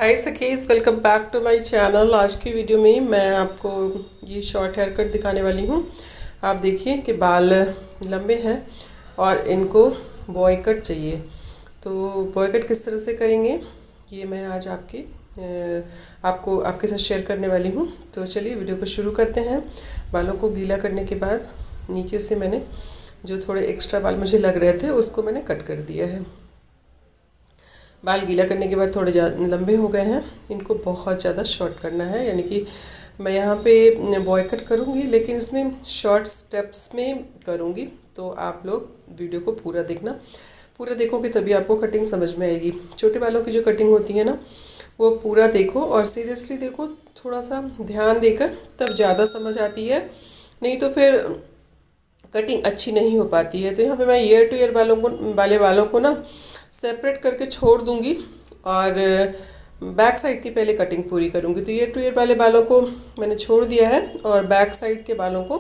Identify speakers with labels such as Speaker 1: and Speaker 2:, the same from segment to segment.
Speaker 1: हाय सखीज, welcome back to my channel. आज की वीडियो में मैं आपको ये शॉर्ट हेयर कट दिखाने वाली हूँ। आप देखिए कि बाल लंबे हैं और इनको बॉय कट चाहिए। तो बॉय कट किस तरह से करेंगे ये मैं आज आपके साथ शेयर करने वाली हूँ। तो चलिए वीडियो को शुरू करते हैं। बालों को गीला करने के बाद नीचे से मैंने जो थोड़े एक्स्ट्रा बाल मुझे लग रहे थे उसको मैंने कट कर दिया है। बाल गीला करने के बाद थोड़े ज़्यादा लंबे हो गए हैं, इनको बहुत ज़्यादा शॉर्ट करना है। यानी कि मैं यहाँ पे बॉय कट करूँगी लेकिन इसमें शॉर्ट स्टेप्स में करूँगी। तो आप लोग वीडियो को पूरा देखना, पूरा देखोगे तभी आपको कटिंग समझ में आएगी। छोटे बालों की जो कटिंग होती है ना, वो पूरा देखो और सीरियसली देखो, थोड़ा सा ध्यान देकर, तब ज़्यादा समझ आती है। नहीं तो फिर कटिंग अच्छी नहीं हो पाती है। तो यहाँ पे मैं ईयर टू ईयर बालों को ना सेपरेट करके छोड़ दूंगी और बैक साइड की पहले कटिंग पूरी करूंगी। तो ईयर टू ईयर वाले बालों को मैंने छोड़ दिया है और बैक साइड के बालों को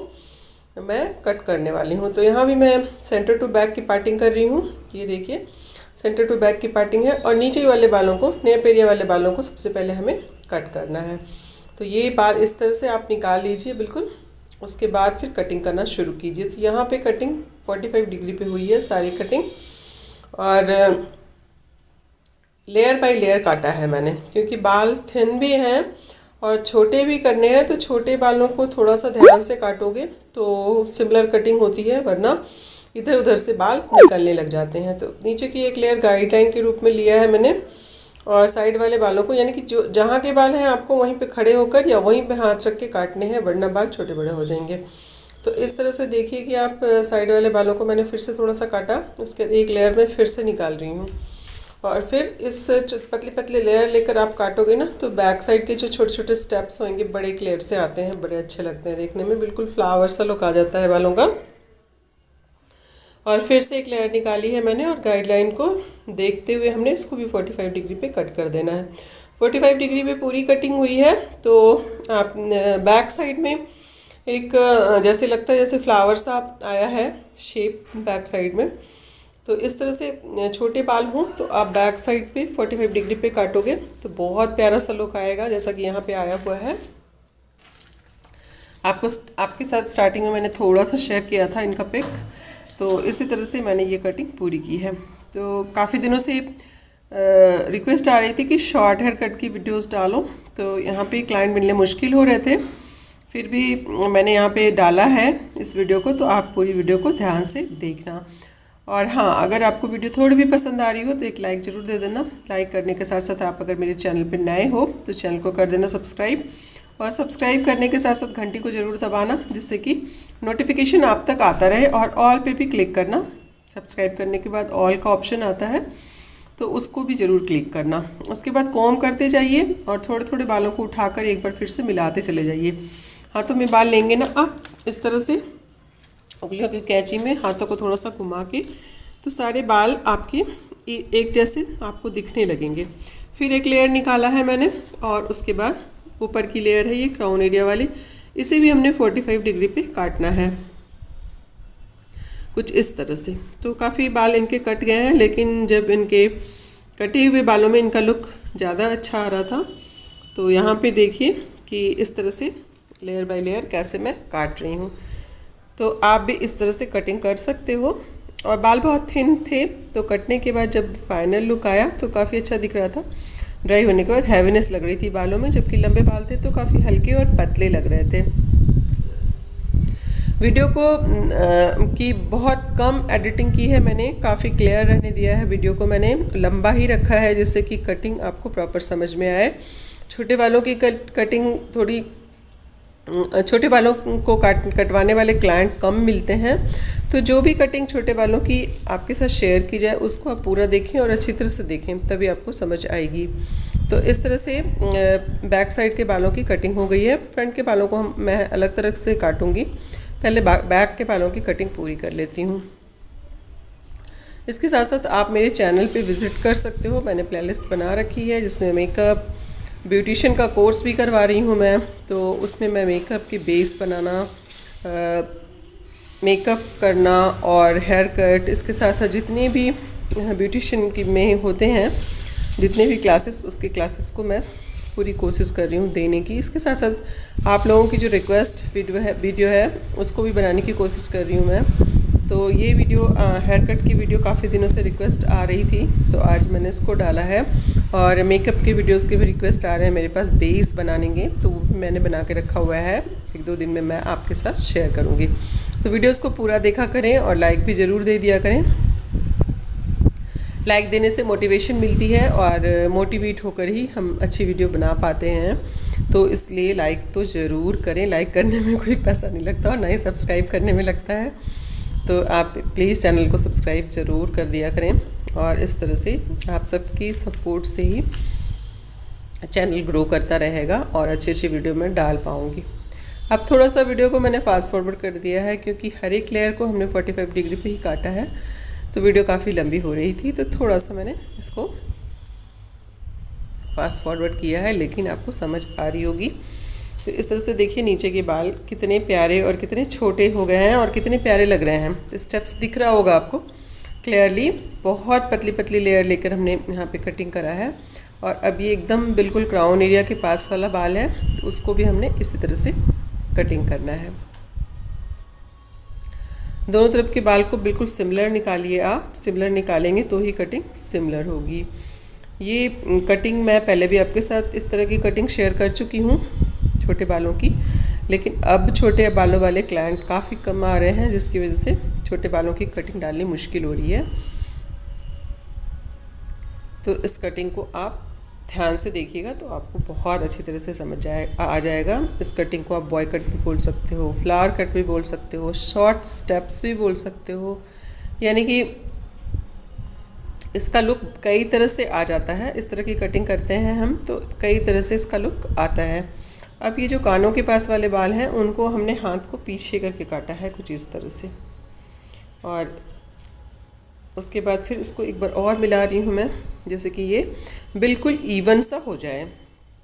Speaker 1: मैं कट करने वाली हूँ। तो यहाँ भी मैं सेंटर टू बैक की पार्टिंग कर रही हूँ। ये देखिए, सेंटर टू बैक की पार्टिंग है और नीचे वाले बालों को, नेप एरिया वाले बालों को सबसे पहले हमें कट करना है। तो ये बाल इस तरह से आप निकाल लीजिए बिल्कुल। उसके बाद फिर कटिंग करना शुरू कीजिए। तो यहाँ पे कटिंग 45 डिग्री पे हुई है सारी कटिंग, और लेयर बाय लेयर काटा है मैंने, क्योंकि बाल थिन भी हैं और छोटे भी करने हैं। तो छोटे बालों को थोड़ा सा ध्यान से काटोगे तो सिमिलर कटिंग होती है, वरना इधर उधर से बाल निकलने लग जाते हैं। तो नीचे की एक लेयर गाइडलाइन के रूप में लिया है मैंने, और साइड वाले बालों को, यानी कि जो जहाँ के बाल हैं आपको वहीं पे खड़े होकर या वहीं पे हाथ रख के काटने हैं, वरना बाल छोटे बड़े हो जाएंगे। तो इस तरह से देखिए कि आप साइड वाले बालों को मैंने फिर से थोड़ा सा काटा, उसके एक लेयर में फिर से निकाल रही हूँ। और फिर इस पतले पतले लेयर लेकर आप काटोगे ना, तो बैक साइड के जो छोटे छोटे स्टेप्स होंगे बड़े एक लेयर से आते हैं, बड़े अच्छे लगते हैं देखने में, बिल्कुल फ्लावर सा लुक आ जाता है बालों का। और फिर से एक लेयर निकाली है मैंने और गाइडलाइन को देखते हुए हमने इसको भी 45 डिग्री पे कट कर देना है। 45 डिग्री पे पूरी कटिंग हुई है। तो आप बैक साइड में एक जैसे लगता है जैसे फ्लावर सा आया है शेप बैक साइड में। तो इस तरह से छोटे बाल हों तो आप बैक साइड पे 45 डिग्री पे काटोगे तो बहुत प्यारा सा लुक आएगा, जैसा कि यहाँ पे आया हुआ है। आपके साथ स्टार्टिंग में मैंने थोड़ा सा शेयर किया था इनका पिक। तो इसी तरह से मैंने ये कटिंग पूरी की है। तो काफ़ी दिनों से रिक्वेस्ट आ रही थी कि शॉर्ट हेयर कट की वीडियोस डालो, तो यहाँ पे क्लाइंट मिलने मुश्किल हो रहे थे। फिर भी मैंने यहाँ पे डाला है इस वीडियो को, तो आप पूरी वीडियो को ध्यान से देखना। और हाँ, अगर आपको वीडियो थोड़ी भी पसंद आ रही हो तो एक लाइक ज़रूर दे देना। लाइक करने के साथ साथ आप अगर मेरे चैनल पर नए हो तो चैनल को कर देना सब्सक्राइब, और सब्सक्राइब करने के साथ साथ घंटी को ज़रूर दबाना, जिससे कि नोटिफिकेशन आप तक आता रहे। और ऑल पे भी क्लिक करना। सब्सक्राइब करने के बाद ऑल का ऑप्शन आता है, तो उसको भी ज़रूर क्लिक करना। उसके बाद कॉम्ब करते जाइए और थोड़े थोड़े बालों को उठाकर एक बार फिर से मिलाते चले जाइए। हाथों में बाल लेंगे ना आप इस तरह से, उंगलियों की कैंची में हाथों को थोड़ा सा घुमा के, तो सारे बाल आपके एक जैसे आपको दिखने लगेंगे। फिर एक लेयर निकाला है मैंने, और उसके बाद ऊपर की लेयर है ये क्राउन एरिया वाली, इसे भी हमने 45 डिग्री पे काटना है कुछ इस तरह से। तो काफ़ी बाल इनके कट गए हैं, लेकिन जब इनके कटे हुए बालों में इनका लुक ज़्यादा अच्छा आ रहा था। तो यहाँ पे देखिए कि इस तरह से लेयर बाय लेयर कैसे मैं काट रही हूँ। तो आप भी इस तरह से कटिंग कर सकते हो। और बाल बहुत थिन थे, तो कटने के बाद जब फाइनल लुक आया तो काफ़ी अच्छा दिख रहा था। ड्राई होने के बाद हैवीनेस लग रही थी बालों में, जबकि लंबे बाल थे तो काफ़ी हल्के और पतले लग रहे थे। वीडियो को की बहुत कम एडिटिंग की है मैंने, काफ़ी क्लियर रहने दिया है। वीडियो को मैंने लंबा ही रखा है, जिससे कि कटिंग आपको प्रॉपर समझ में आए। छोटे बालों की कटिंग थोड़ी, छोटे बालों को कटवाने वाले क्लाइंट कम मिलते हैं। तो जो भी कटिंग छोटे बालों की आपके साथ शेयर की जाए उसको आप पूरा देखें और अच्छी तरह से देखें, तभी आपको समझ आएगी। तो इस तरह से बैक साइड के बालों की कटिंग हो गई है। फ्रंट के बालों को मैं अलग तरह से काटूंगी। पहले बैक के बालों की कटिंग पूरी कर लेती हूँ। इसके साथ साथ आप मेरे चैनल पे विज़िट कर सकते हो। मैंने प्लेलिस्ट बना रखी है जिसमें मेकअप, ब्यूटिशियन का कोर्स भी करवा रही हूँ मैं। तो उसमें मैं मेकअप की बेस बनाना, मेकअप करना और हेयर कट, इसके साथ साथ जितने भी ब्यूटिशियन की में होते हैं जितने भी क्लासेस उसके क्लासेस को मैं पूरी कोशिश कर रही हूँ देने की। इसके साथ साथ आप लोगों की जो रिक्वेस्ट वीडियो है उसको भी बनाने की कोशिश कर रही हूँ मैं। तो ये वीडियो हेयर कट की वीडियो काफ़ी दिनों से रिक्वेस्ट आ रही थी, तो आज मैंने इसको डाला है। और मेकअप के वीडियोस के भी रिक्वेस्ट आ रहे हैं मेरे पास बेस बनाने के, तो मैंने बना के रखा हुआ है। 1-2 दिन में मैं आपके साथ शेयर करूँगी। तो वीडियोस को पूरा देखा करें और लाइक भी ज़रूर दे दिया करें। लाइक देने से मोटिवेशन मिलती है और मोटिवेट होकर ही हम अच्छी वीडियो बना पाते हैं। तो इसलिए लाइक तो ज़रूर करें। लाइक करने में कोई पैसा नहीं लगता और ना ही सब्सक्राइब करने में लगता है। तो आप प्लीज़ चैनल को सब्सक्राइब ज़रूर कर दिया करें। और इस तरह से आप सबकी सपोर्ट से ही चैनल ग्रो करता रहेगा और अच्छी अच्छी वीडियो मैं डाल पाऊँगी। अब थोड़ा सा वीडियो को मैंने फास्ट फॉरवर्ड कर दिया है क्योंकि हर एक लेयर को हमने 45 डिग्री पे ही काटा है, तो वीडियो काफ़ी लंबी हो रही थी, तो थोड़ा सा मैंने इसको फास्ट फॉरवर्ड किया है, लेकिन आपको समझ आ रही होगी। तो इस तरह से देखिए नीचे के बाल कितने प्यारे और कितने छोटे हो गए हैं और कितने प्यारे लग रहे हैं। तो स्टेप्स दिख रहा होगा आपको क्लियरली। बहुत पतली पतली लेयर लेकर हमने यहाँ पे कटिंग करा है। और अब ये एकदम बिल्कुल क्राउन एरिया के पास वाला बाल है, तो उसको भी हमने इसी तरह से कटिंग करना है। दोनों तरफ के बाल को बिल्कुल सिमिलर निकालिए। आप सिमिलर निकालेंगे तो ही कटिंग सिमिलर होगी। ये कटिंग मैं पहले भी आपके साथ इस तरह की कटिंग शेयर कर चुकी हूँ छोटे बालों की, लेकिन अब छोटे बालों वाले क्लाइंट काफ़ी कम आ रहे हैं, जिसकी वजह से छोटे बालों की कटिंग डालनी मुश्किल हो रही है। तो इस कटिंग को आप ध्यान से देखिएगा तो आपको बहुत अच्छी तरह से आ जाएगा। इस कटिंग को आप बॉय कट भी बोल सकते हो, फ्लावर कट भी बोल सकते हो, शॉर्ट स्टेप्स भी बोल सकते हो। यानी कि इसका लुक कई तरह से आ जाता है। इस तरह की कटिंग करते हैं हम तो कई तरह से इसका लुक आता है। अब ये जो कानों के पास वाले बाल हैं उनको हमने हाथ को पीछे करके काटा है कुछ इस तरह से, और उसके बाद फिर इसको एक बार और मिला रही हूँ मैं, जैसे कि ये बिल्कुल इवन सा हो जाए।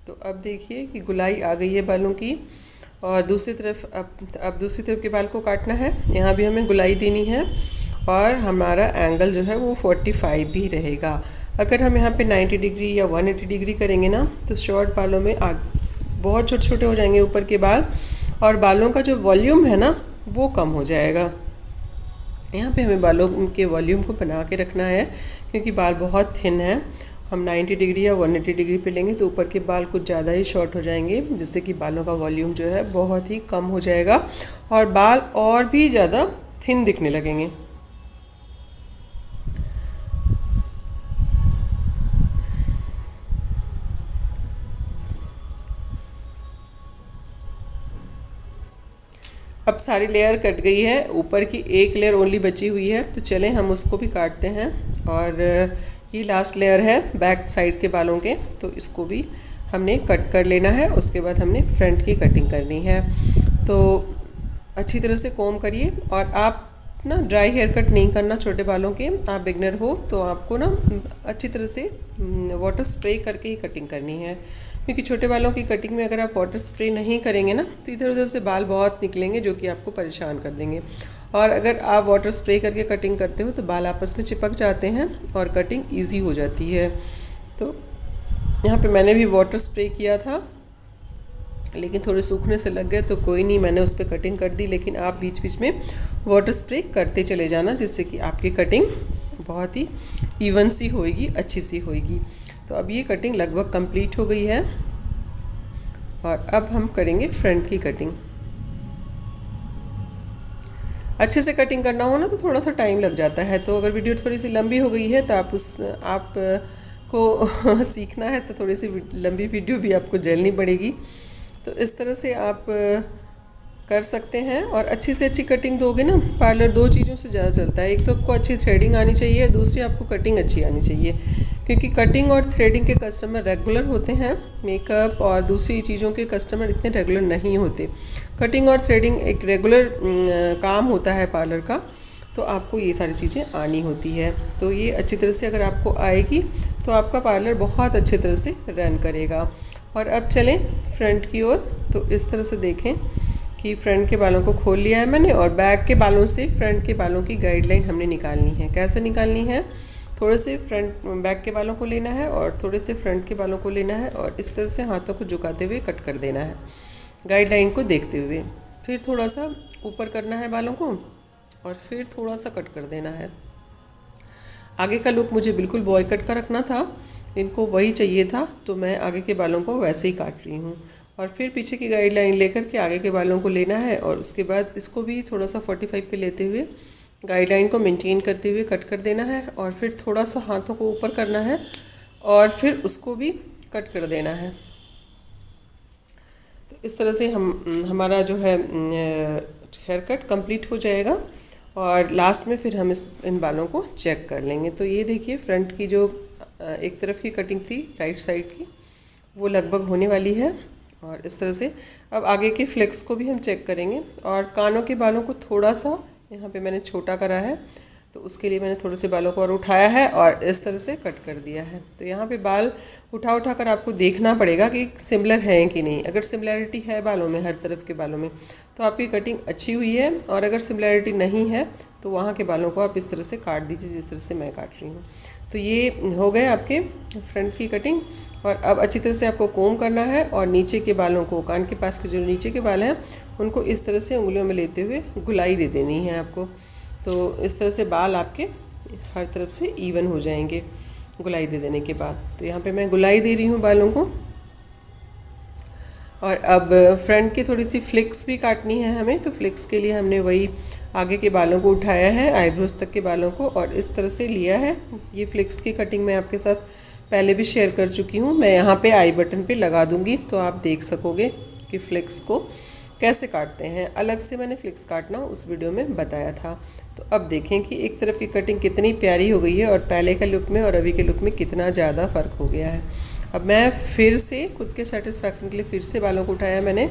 Speaker 1: तो अब देखिए कि गुलाई आ गई है बालों की। और दूसरी तरफ अब दूसरी तरफ के बाल को काटना है। यहाँ भी हमें गुलाई देनी है और हमारा एंगल जो है वो 45 भी रहेगा। अगर हम यहाँ पे 90 डिग्री या 180 डिग्री करेंगे ना, तो शॉर्ट बालों में बहुत छोटे छोटे हो जाएंगे ऊपर के बाल, और बालों का जो वॉल्यूम है ना वो कम हो जाएगा। यहाँ पे हमें बालों के वॉल्यूम को बना के रखना है क्योंकि बाल बहुत थिन है। हम 90 डिग्री या 180 डिग्री पे लेंगे तो ऊपर के बाल कुछ ज़्यादा ही शॉर्ट हो जाएंगे, जिससे कि बालों का वॉल्यूम जो है बहुत ही कम हो जाएगा और बाल और भी ज़्यादा थिन दिखने लगेंगे। अब सारी लेयर कट गई है, ऊपर की एक लेयर ओनली बची हुई है, तो चलें हम उसको भी काटते हैं। और ये लास्ट लेयर है बैक साइड के बालों के, तो इसको भी हमने कट कर लेना है। उसके बाद हमने फ्रंट की कटिंग करनी है। तो अच्छी तरह से कॉम्ब करिए। और आप ना ड्राई हेयर कट नहीं करना छोटे बालों के, आप बिगनर हो तो आपको ना अच्छी तरह से वाटर स्प्रे करके ही कटिंग करनी है, क्योंकि छोटे बालों की कटिंग में अगर आप वाटर स्प्रे नहीं करेंगे ना तो इधर उधर से बाल बहुत निकलेंगे जो कि आपको परेशान कर देंगे। और अगर आप वाटर स्प्रे करके कटिंग करते हो तो बाल आपस में चिपक जाते हैं और कटिंग इजी हो जाती है। तो यहाँ पे मैंने भी वाटर स्प्रे किया था, लेकिन थोड़े सूखने से लग गए तो कोई नहीं, मैंने उस पर कटिंग कर दी। लेकिन आप बीच बीच में वाटर स्प्रे करते चले जाना, जिससे कि आपकी कटिंग बहुत ही इवन सी होएगी, अच्छी सी होएगी। तो अब ये कटिंग लगभग कंप्लीट हो गई है और अब हम करेंगे फ्रंट की कटिंग। अच्छे से कटिंग करना हो ना तो थोड़ा सा टाइम लग जाता है। तो अगर वीडियो थोड़ी सी लंबी हो गई है तो आप को सीखना है तो थोड़ी सी लंबी वीडियो भी आपको झेलनी पड़ेगी। तो इस तरह से आप कर सकते हैं। और अच्छी से अच्छी कटिंग दोगे ना, पार्लर दो चीज़ों से ज़्यादा चलता है। एक तो आपको अच्छी थ्रेडिंग आनी चाहिए, दूसरी आपको कटिंग अच्छी आनी चाहिए, क्योंकि कटिंग और थ्रेडिंग के कस्टमर रेगुलर होते हैं। मेकअप और दूसरी चीज़ों के कस्टमर इतने रेगुलर नहीं होते। कटिंग और थ्रेडिंग एक रेगुलर काम होता है पार्लर का, तो आपको ये सारी चीज़ें आनी होती है। तो ये अच्छी तरह से अगर आपको आएगी तो आपका पार्लर बहुत अच्छी तरह से रन करेगा। और अब चलें फ्रंट की ओर। तो इस तरह से देखें कि फ्रंट के बालों को खोल लिया है मैंने, और बैक के बालों से फ्रंट के बालों की गाइडलाइन हमने निकालनी है। कैसे निकालनी है? थोड़े से फ्रंट बैक के बालों को लेना है और थोड़े से फ्रंट के बालों को लेना है और इस तरह से हाथों को झुकाते हुए कट कर देना है, गाइडलाइन को देखते हुए। फिर थोड़ा सा ऊपर करना है बालों को और फिर थोड़ा सा कट कर देना है। आगे का लुक मुझे बिल्कुल बॉय कट का रखना था, इनको वही चाहिए था, तो मैं आगे के बालों को वैसे ही काट रही हूँ। और फिर पीछे की गाइडलाइन लेकर के आगे के बालों को लेना है और उसके बाद इसको भी थोड़ा सा 45 पे लेते हुए गाइडलाइन को मेंटेन करते हुए कट कर देना है और फिर थोड़ा सा हाथों को ऊपर करना है और फिर उसको भी कट कर देना है। तो इस तरह से हमारा जो है हेयर कट कंप्लीट हो जाएगा और लास्ट में फिर हम इन बालों को चेक कर लेंगे। तो ये देखिए फ्रंट की जो एक तरफ की कटिंग थी राइट साइड की, वो लगभग होने वाली है। और इस तरह से अब आगे के फ्लेक्स को भी हम चेक करेंगे और कानों के बालों को थोड़ा सा यहाँ पे मैंने छोटा करा है, तो उसके लिए मैंने थोड़े से बालों को और उठाया है और इस तरह से कट कर दिया है। तो यहाँ पे बाल उठा कर आपको देखना पड़ेगा कि सिमिलर हैं कि नहीं। अगर सिमिलैरिटी है बालों में, हर तरफ के बालों में, तो आपकी कटिंग अच्छी हुई है और अगर सिमिलैरिटी नहीं है तो वहाँ के बालों को आप इस तरह से काट दीजिए जिस तरह से मैं काट रही हूँ। तो ये हो गए आपके फ्रंट की कटिंग। और अब अच्छी तरह से आपको कोम करना है और नीचे के बालों को, कान के पास के जो नीचे के बाल हैं उनको इस तरह से उंगलियों में लेते हुए गुलाई दे देनी है आपको। तो इस तरह से बाल आपके हर तरफ से इवन हो जाएंगे गुलाई दे देने के बाद। तो यहाँ पे मैं गुलाई दे रही हूँ बालों को। और अब फ्रंट की थोड़ी सी फ्लिक्स भी काटनी है हमें, तो फ्लिक्स के लिए हमने वही आगे के बालों को उठाया है, आईब्रोज तक के बालों को, और इस तरह से लिया है। ये फ्लिक्स की कटिंग मैं आपके साथ पहले भी शेयर कर चुकी हूँ, मैं यहाँ पे आई बटन पे लगा दूँगी तो आप देख सकोगे कि फ्लिक्स को कैसे काटते हैं। अलग से मैंने फ्लिक्स काटना उस वीडियो में बताया था। तो अब देखें कि एक तरफ की कटिंग कितनी प्यारी हो गई है और पहले के लुक में और अभी के लुक में कितना ज़्यादा फ़र्क हो गया है। अब मैं फिर से खुद के सेटिस्फैक्शन के लिए फिर से बालों को उठाया मैंने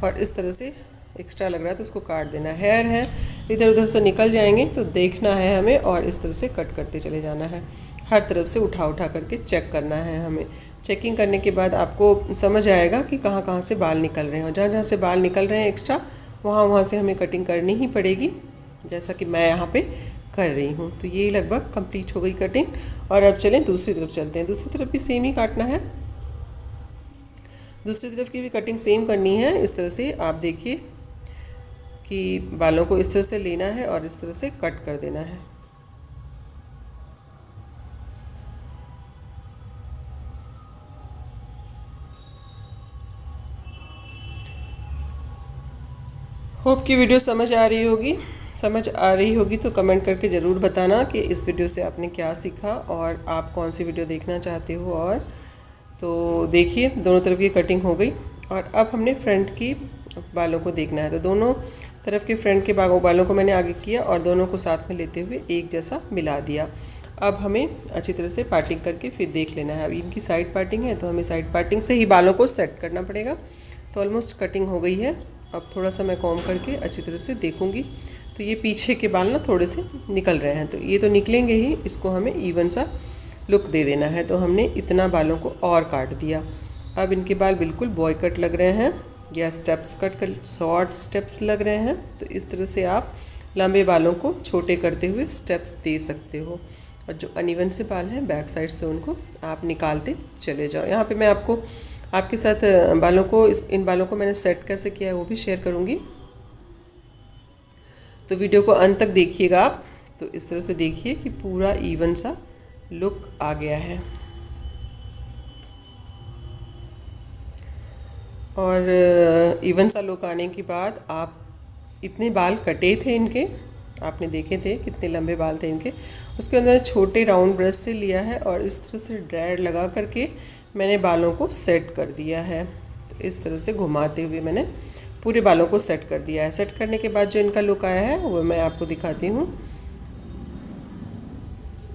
Speaker 1: और इस तरह से एक्स्ट्रा लग रहा है तो उसको काट देना। हेयर है इधर उधर से निकल जाएंगे तो देखना है हमें और इस तरह से कट करते चले जाना है। हर तरफ से उठा करके चेक करना है हमें। चेकिंग करने के बाद आपको समझ आएगा कि कहाँ कहाँ से बाल निकल रहे हैं और जहाँ जहाँ से बाल निकल रहे हैं एक्स्ट्रा वहाँ से हमें कटिंग करनी ही पड़ेगी, जैसा कि मैं यहाँ पे कर रही हूँ। तो ये लगभग कंप्लीट हो गई कटिंग। और अब चलें दूसरी तरफ चलते हैं। दूसरी तरफ भी सेम ही काटना है, दूसरी तरफ की भी कटिंग सेम करनी है। इस तरह से आप देखिए कि बालों को इस तरह से लेना है और इस तरह से कट कर देना है। होप की वीडियो समझ आ रही होगी तो कमेंट करके ज़रूर बताना कि इस वीडियो से आपने क्या सीखा और आप कौन सी वीडियो देखना चाहते हो। और तो देखिए दोनों तरफ की कटिंग हो गई और अब हमने फ्रंट की बालों को देखना है। तो दोनों तरफ के फ्रंट के बालों को मैंने आगे किया और दोनों को साथ में लेते हुए एक जैसा मिला दिया। अब हमें अच्छी तरह से पार्टिंग करके फिर देख लेना है। अब इनकी साइड पार्टिंग है तो हमें साइड पार्टिंग से ही बालों को सेट करना पड़ेगा। तो ऑलमोस्ट कटिंग हो गई है। अब थोड़ा सा मैं कॉम करके अच्छी तरह से देखूंगी तो ये पीछे के बाल ना थोड़े से निकल रहे हैं, तो ये तो निकलेंगे ही, इसको हमें इवन सा लुक दे देना है। तो हमने इतना बालों को और काट दिया। अब इनके बाल बिल्कुल बॉय कट लग रहे हैं या स्टेप्स कट कर शॉर्ट स्टेप्स लग रहे हैं। तो इस तरह से आप लंबे बालों को छोटे करते हुए स्टेप्स दे सकते हो और जो अनइवन से बाल हैं बैक साइड से उनको आप निकालते चले जाओ। यहाँ पे मैं आपके साथ बालों को इन बालों को मैंने सेट कैसे किया है वो भी शेयर करूँगी, तो वीडियो को अंत तक देखिएगा आप। तो इस तरह से देखिए कि पूरा इवन सा लुक आ गया है। और इवन सा लुक आने के बाद आप इतने बाल कटे थे इनके, आपने देखे थे कितने लंबे बाल थे इनके, उसके अंदर छोटे राउंड ब्रश से लिया है और इस तरह से ड्रायर लगा करके मैंने बालों को सेट कर दिया है। तो इस तरह से घुमाते हुए मैंने पूरे बालों को सेट कर दिया है। सेट करने के बाद जो इनका लुक आया है वो मैं आपको दिखाती हूँ।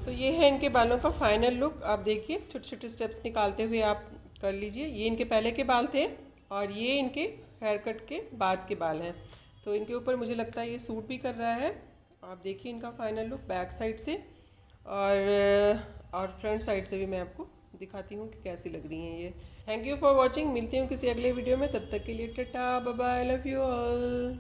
Speaker 1: तो ये है इनके बालों का फाइनल लुक। आप देखिए छोटे छोटे स्टेप्स निकालते हुए आप कर लीजिए। ये इनके पहले के बाल थे और ये इनके हेयर कट के बाद के बाल हैं। तो इनके ऊपर मुझे लगता है ये सूट भी कर रहा है। आप देखिए इनका फाइनल लुक बैक साइड से और फ्रंट साइड से भी मैं आपको दिखाती हूँ कि कैसी लग रही हैं ये। Thank you for watching. मिलती हूँ किसी अगले वीडियो में, तब तक के लिए tata bye bye, love you all.